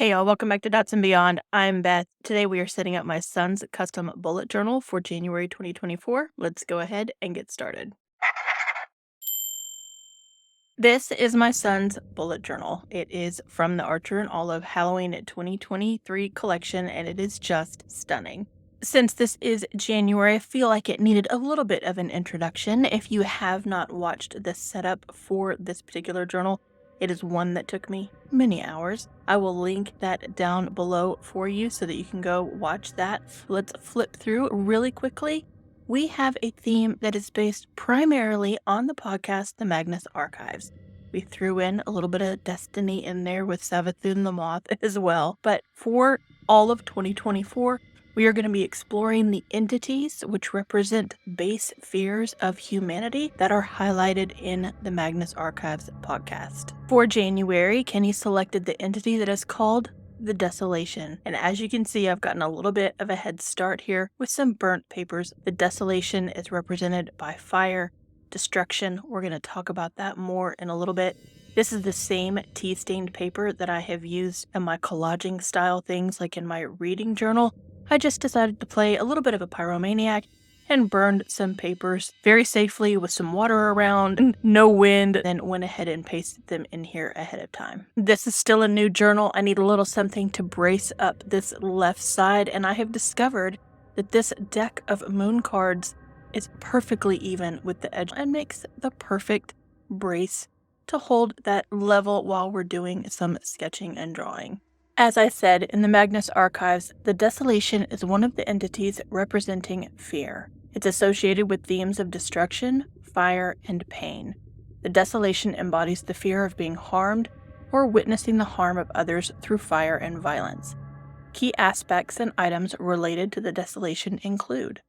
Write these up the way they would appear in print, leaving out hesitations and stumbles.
Hey y'all, welcome back to Dots and Beyond. I'm Beth. Today we are setting up my son's custom bullet journal for January 2024. Let's go ahead and get started. This is my son's bullet journal. It is from the Archer and Olive Halloween 2023 collection, and it is just stunning. Since this is January, I feel like it needed a little bit of an introduction. If you have not watched this setup for this particular journal, it is one that took me many hours. I will link that down below for you so that you can go watch that. Let's flip through really quickly. We have a theme that is based primarily on the podcast, The Magnus Archives. We threw in a little bit of Destiny in there with Savathun the Moth as well. But for all of 2024, we are going to be exploring the entities which represent base fears of humanity that are highlighted in the Magnus Archives podcast. For January, Kenny selected the entity that is called the Desolation. And as you can see, I've gotten a little bit of a head start here with some burnt papers. The Desolation is represented by fire, destruction. We're going to talk about that more in a little bit. This is the same tea-stained paper that I have used in my collaging style things like in my reading journal. I just decided to play a little bit of a pyromaniac and burned some papers very safely with some water around, no wind, then went ahead and pasted them in here ahead of time. This is still a new journal. I need a little something to brace up this left side, and I have discovered that this deck of moon cards is perfectly even with the edge and makes the perfect brace to hold that level while we're doing some sketching and drawing. As I said, in the Magnus Archives, the Desolation is one of the entities representing fear. It's associated with themes of destruction, fire, and pain. The Desolation embodies the fear of being harmed or witnessing the harm of others through fire and violence. Key aspects and items related to the Desolation include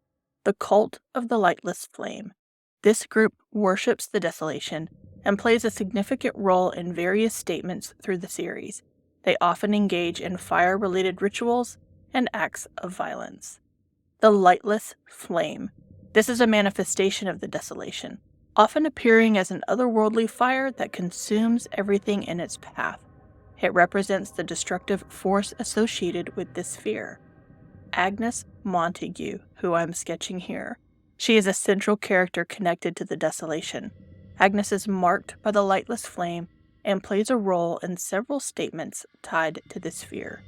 the Cult of the Lightless Flame. This group worships the Desolation and plays a significant role in various statements through the series. They often engage in fire-related rituals and acts of violence. The Lightless Flame. This is a manifestation of the Desolation, often appearing as an otherworldly fire that consumes everything in its path. It represents the destructive force associated with this fear. Agnes Montague, who I'm sketching here. She is a central character connected to the Desolation. Agnes is marked by the Lightless Flame and plays a role in several statements tied to this fear.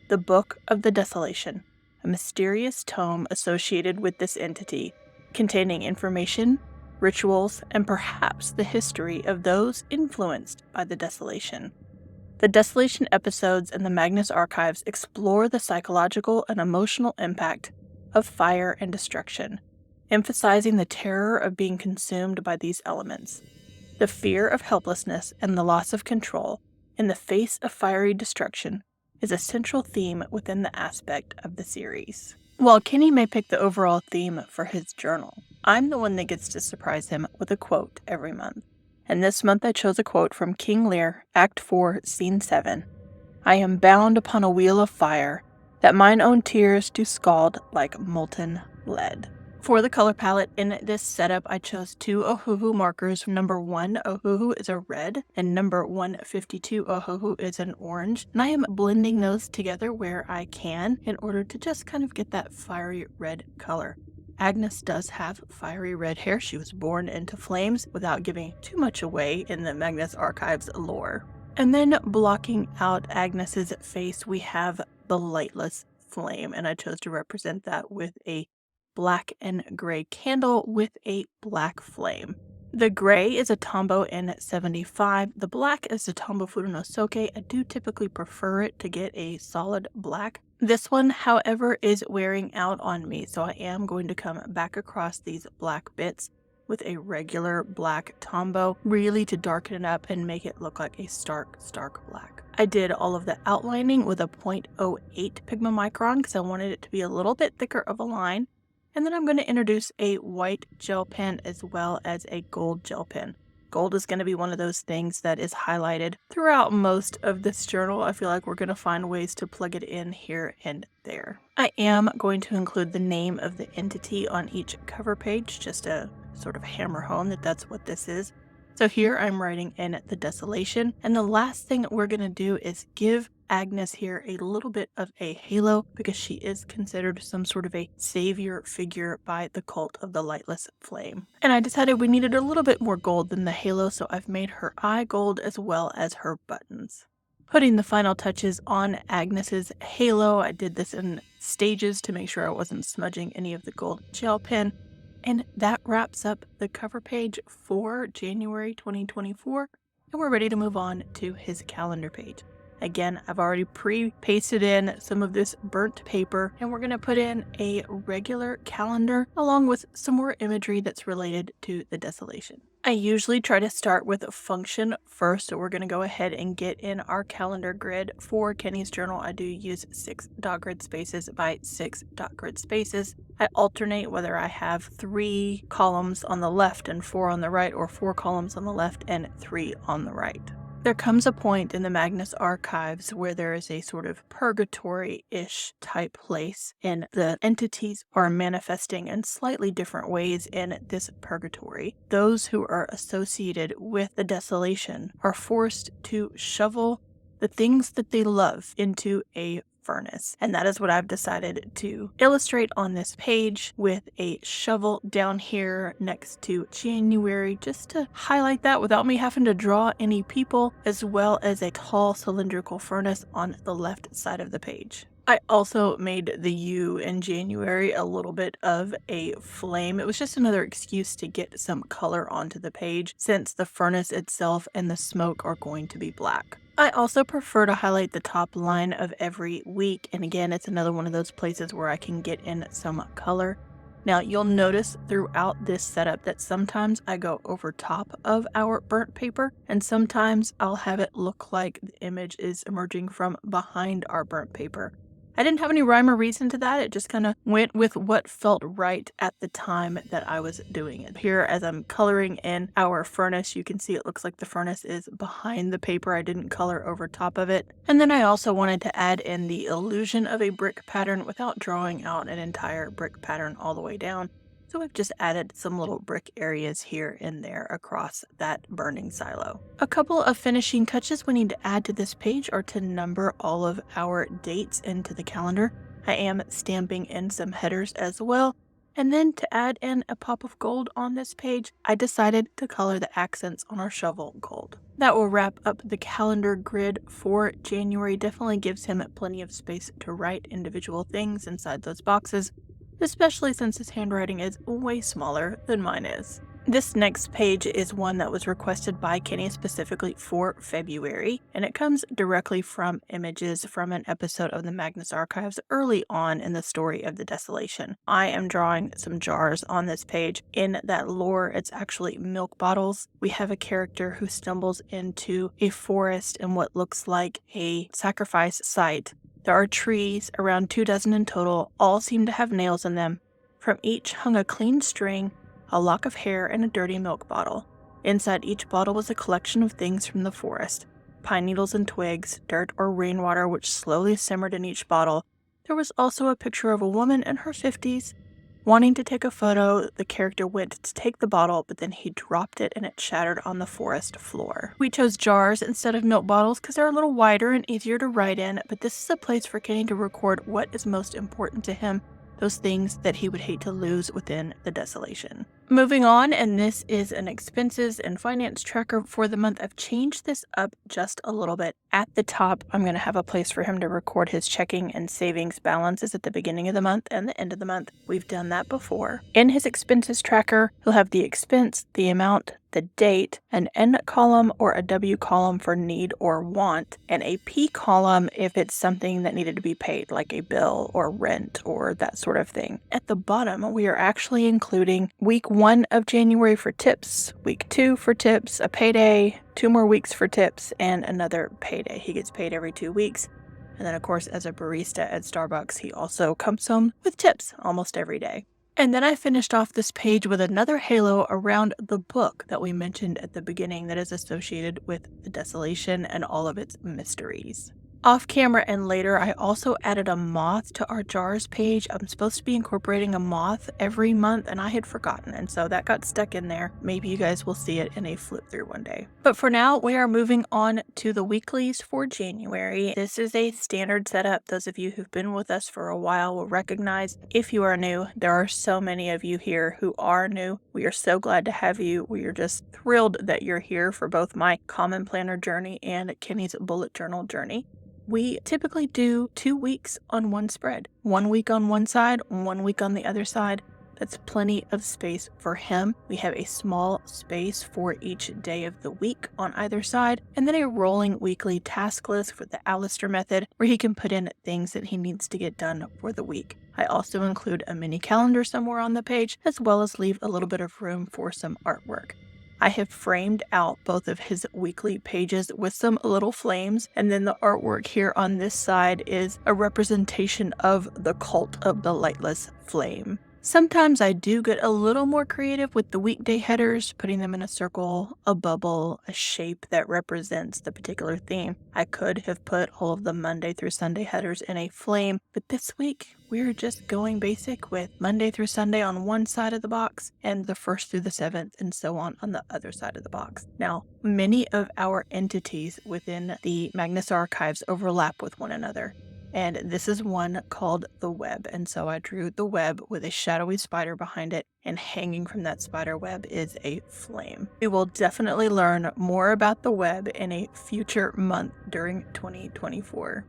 The Book of the Desolation, a mysterious tome associated with this entity, containing information, rituals, and perhaps the history of those influenced by the Desolation. The Desolation episodes in the Magnus Archives explore the psychological and emotional impact of fire and destruction, emphasizing the terror of being consumed by these elements. The fear of helplessness and the loss of control in the face of fiery destruction is a central theme within the aspect of the series. While Kenny may pick the overall theme for his journal, I'm the one that gets to surprise him with a quote every month. And this month I chose a quote from King Lear, Act 4, Scene 7. I am bound upon a wheel of fire, that mine own tears do scald like molten lead. For the color palette in this setup, I chose two Ohuhu markers. Number 1 Ohuhu is a red, and number 152 Ohuhu is an orange. And I am blending those together where I can in order to just kind of get that fiery red color. Agnes does have fiery red hair. She was born into flames without giving too much away in the Magnus Archives lore. And then blocking out Agnes's face, we have the Lightless Flame, and I chose to represent that with a black and gray candle with a black flame. The gray is a Tombow N75. The black is a Tombow Furunosuke. I do typically prefer it to get a solid black. This one, however, is wearing out on me, so I am going to come back across these black bits with a regular black Tombow, really to darken it up and make it look like a stark black. I did all of the outlining with a 0.08 Pigmamicron because I wanted it to be a little bit thicker of a line. And then I'm going to introduce a white gel pen as well as a gold gel pen. Gold is going to be one of those things that is highlighted throughout most of this journal. I feel like we're going to find ways to plug it in here and there. I am going to include the name of the entity on each cover page, just to sort of hammer home that that's what this is. So here I'm writing in the Desolation, and the last thing we're going to do is give Agnes here a little bit of a halo because she is considered some sort of a savior figure by the cult of the lightless flame. And I decided we needed a little bit more gold than the halo, so I've made her eye gold as well as her buttons. Putting the final touches on Agnes's halo, I did this in stages to make sure I wasn't smudging any of the gold gel pen. And that wraps up the cover page for January 2024, and we're ready to move on to his calendar page. Again, I've already pre-pasted in some of this burnt paper, and we're going to put in a regular calendar along with some more imagery that's related to the Desolation. I usually try to start with a function first, so we're going to go ahead and get in our calendar grid. For Kenny's journal, I do use 6 dot grid spaces by 6 dot grid spaces. I alternate whether I have 3 columns on the left and 4 on the right, or 4 columns on the left and 3 on the right. There comes a point in the Magnus Archives where there is a sort of purgatory-ish type place, and the entities are manifesting in slightly different ways in this purgatory. Those who are associated with the Desolation are forced to shovel the things that they love into a furnace. And that is what I've decided to illustrate on this page with a shovel down here next to January, just to highlight that without me having to draw any people, as well as a tall cylindrical furnace on the left side of the page. I also made the U in January a little bit of a flame. It was just another excuse to get some color onto the page, since the furnace itself and the smoke are going to be black. I also prefer to highlight the top line of every week, and again, it's another one of those places where I can get in some color. Now, you'll notice throughout this setup that sometimes I go over top of our burnt paper, and sometimes I'll have it look like the image is emerging from behind our burnt paper. I didn't have any rhyme or reason to that. It just kind of went with what felt right at the time that I was doing it. Here, as I'm coloring in our furnace, you can see it looks like the furnace is behind the paper. I didn't color over top of it. And then I also wanted to add in the illusion of a brick pattern without drawing out an entire brick pattern all the way down. So I've just added some little brick areas here and there across that burning silo. A couple of finishing touches we need to add to this page are to number all of our dates into the calendar. I am stamping in some headers as well. And then to add in a pop of gold on this page, I decided to color the accents on our shovel gold. That will wrap up the calendar grid for January. Definitely gives him plenty of space to write individual things inside those boxes, especially since his handwriting is way smaller than mine is. This next page is one that was requested by Kenny specifically for February, and it comes directly from images from an episode of the Magnus Archives early on in the story of the Desolation. I am drawing some jars on this page. In that lore, it's actually milk bottles. We have a character who stumbles into a forest in what looks like a sacrifice site. There are trees, around 24 in total, all seem to have nails in them. From each hung a clean string, a lock of hair, and a dirty milk bottle. Inside each bottle was a collection of things from the forest: pine needles and twigs, dirt or rainwater which slowly simmered in each bottle. There was also a picture of a woman in her 50s. Wanting to take a photo, the character went to take the bottle, but then he dropped it and it shattered on the forest floor. We chose jars instead of milk bottles because they're a little wider and easier to write in, but this is a place for Kenny to record what is most important to him, those things that he would hate to lose within the Desolation. Moving on, and this is an expenses and finance tracker for the month. I've changed this up just a little bit. At the top, I'm going to have a place for him to record his checking and savings balances at the beginning of the month and the end of the month. We've done that before. In his expenses tracker, he'll have the expense, the amount, the date, an N column or a W column for need or want, and a P column if it's something that needed to be paid, like a bill or rent or that sort of thing. At the bottom, we are actually including week 1 of January for tips, week 2 for tips, a payday, 2 more weeks for tips, and another payday. He gets paid every 2 weeks. And then, of course, as a barista at Starbucks, he also comes home with tips almost every day. And then I finished off this page with another halo around the book that we mentioned at the beginning that is associated with the Desolation and all of its mysteries. Off camera and later, I also added a moth to our jars page. I'm supposed to be incorporating a moth every month, and I had forgotten, and so that got stuck in there. Maybe you guys will see it in a flip through one day. But for now, we are moving on to the weeklies for January. This is a standard setup. Those of you who've been with us for a while will recognize. If you are new, there are so many of you here who are new. We are so glad to have you. We are just thrilled that you're here for both my Common Planner journey and Kenny's bullet journal journey. We typically do 2 weeks on one spread. 1 week on one side, 1 week on the other side. That's plenty of space for him. We have a small space for each day of the week on either side, and then a rolling weekly task list for the Alistair method, where he can put in things that he needs to get done for the week. I also include a mini calendar somewhere on the page, as well as leave a little bit of room for some artwork. I have framed out both of his weekly pages with some little flames, and then the artwork here on this side is a representation of the cult of the lightless flame. Sometimes I do get a little more creative with the weekday headers, putting them in a circle, a bubble, a shape that represents the particular theme. I could have put all of the Monday through Sunday headers in a flame, but this week we're just going basic with Monday through Sunday on one side of the box and the 1st through the 7th and so on the other side of the box. Now, many of our entities within the Magnus Archives overlap with one another. And this is one called the web, and so I drew the web with a shadowy spider behind it, and hanging from that spider web is a flame. We will definitely learn more about the web in a future month during 2024.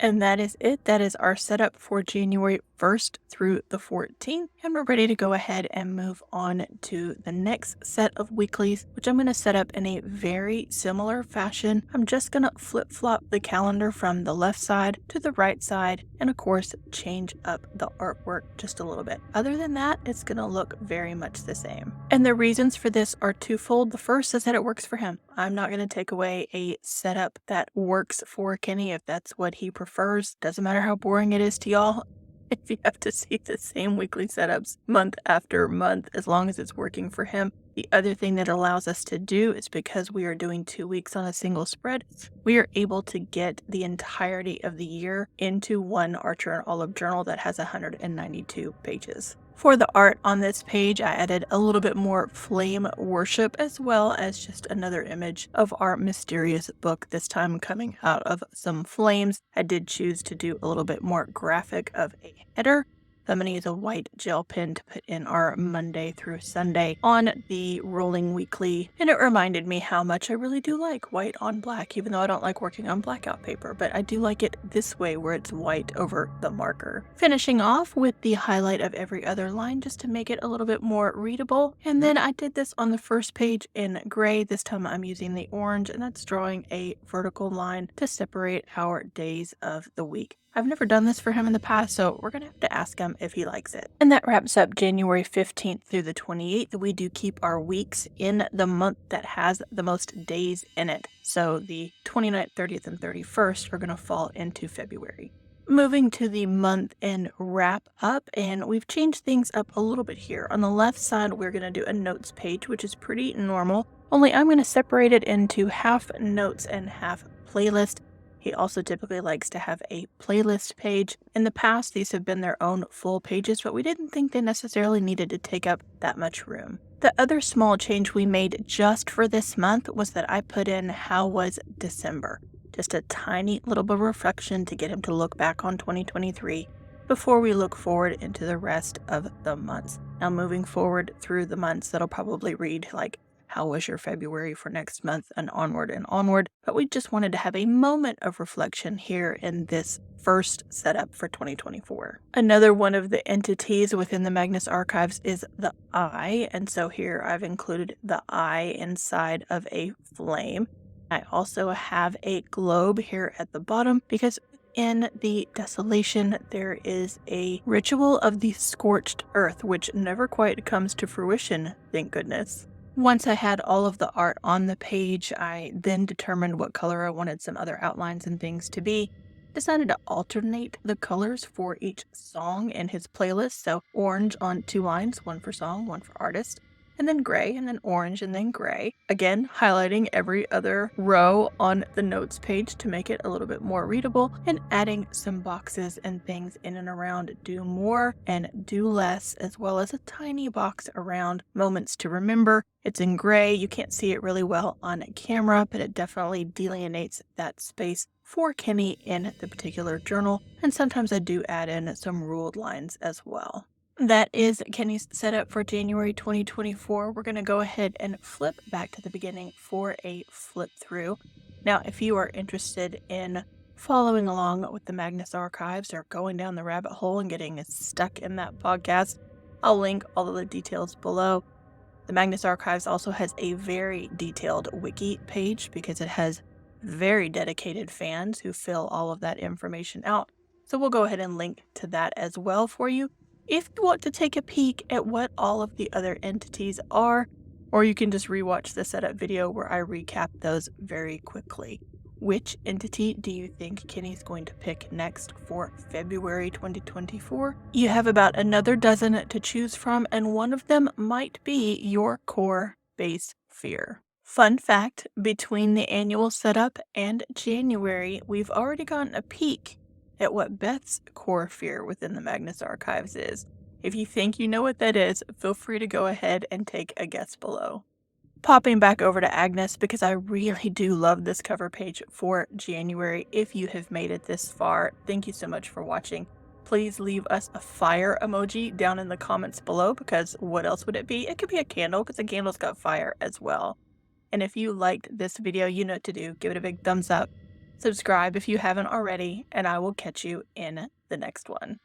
And that is it. That is our setup for January 1st through the 14th. And we're ready to go ahead and move on to the next set of weeklies, which I'm going to set up in a very similar fashion. I'm just going to flip-flop the calendar from the left side to the right side, and of course, change up the artwork just a little bit. Other than that, it's going to look very much the same. And the reasons for this are twofold. The first is that it works for him. I'm not going to take away a setup that works for Kenny if that's what he prefers. Doesn't matter how boring it is to y'all. If you have to see the same weekly setups month after month, as long as it's working for him. The other thing that allows us to do is because we are doing 2 weeks on a single spread, we are able to get the entirety of the year into one Archer and Olive journal that has 192 pages. For the art on this page, I added a little bit more flame worship, as well as just another image of our mysterious book, this time coming out of some flames. I did choose to do a little bit more graphic of a header. I'm going to use a white gel pen to put in our Monday through Sunday on the rolling weekly. And it reminded me how much I really do like white on black, even though I don't like working on blackout paper, but I do like it this way where it's white over the marker. Finishing off with the highlight of every other line just to make it a little bit more readable. And then I did this on the first page in gray. This time I'm using the orange, and that's drawing a vertical line to separate our days of the week. I've never done this for him in the past, so we're going to have to ask him if he likes it. And that wraps up January 15th through the 28th. We do keep our weeks in the month that has the most days in it. So the 29th, 30th, and 31st are going to fall into February. Moving to the month and wrap up, and we've changed things up a little bit here. On the left side, we're going to do a notes page, which is pretty normal, only I'm going to separate it into half notes and half playlist. He also typically likes to have a playlist page. In the past, these have been their own full pages, but we didn't think they necessarily needed to take up that much room. The other small change we made just for this month was that I put in how was December. Just a tiny little bit of reflection to get him to look back on 2023 before we look forward into the rest of the months. Now moving forward through the months, that'll probably read like, how was your February for next month, and onward. But we just wanted to have a moment of reflection here in this first setup for 2024. Another one of the entities within the Magnus Archives is the eye. And so here I've included the eye inside of a flame. I also have a globe here at the bottom because in the Desolation, there is a ritual of the scorched earth, which never quite comes to fruition, thank goodness. Once I had all of the art on the page, I then determined what color I wanted some other outlines and things to be. Decided to alternate the colors for each song in his playlist, so orange on 2 lines, one for song, one for artist, and then gray, and then orange, and then gray. Again, highlighting every other row on the notes page to make it a little bit more readable, and adding some boxes and things in and around do more and do less, as well as a tiny box around moments to remember. It's in gray. You can't see it really well on camera, but it definitely delineates that space for Kenny in the particular journal. And sometimes I do add in some ruled lines as well. That is Kenny's setup for January 2024. We're going to go ahead and flip back to the beginning for a flip through. Now, if you are interested in following along with the Magnus Archives or going down the rabbit hole and getting stuck in that podcast, I'll link all of the details below. The Magnus Archives also has a very detailed wiki page because it has very dedicated fans who fill all of that information out. So we'll go ahead and link to that as well for you if you want to take a peek at what all of the other entities are, or you can just rewatch the setup video where I recap those very quickly. Which entity do you think Kenny's going to pick next for February 2024? You have about another dozen to choose from, and one of them might be your core base fear. Fun fact, between the annual setup and January, we've already gotten a peek at what Beth's core fear within the Magnus Archives is. If you think you know what that is, feel free to go ahead and take a guess below. Popping back over to Agnes because I really do love this cover page for January. If you have made it this far, thank you so much for watching. Please leave us a fire emoji down in the comments below, because what else would it be? It could be a candle, because a candle's got fire as well. And if you liked this video, you know what to do. Give it a big thumbs up. Subscribe if you haven't already, and I will catch you in the next one.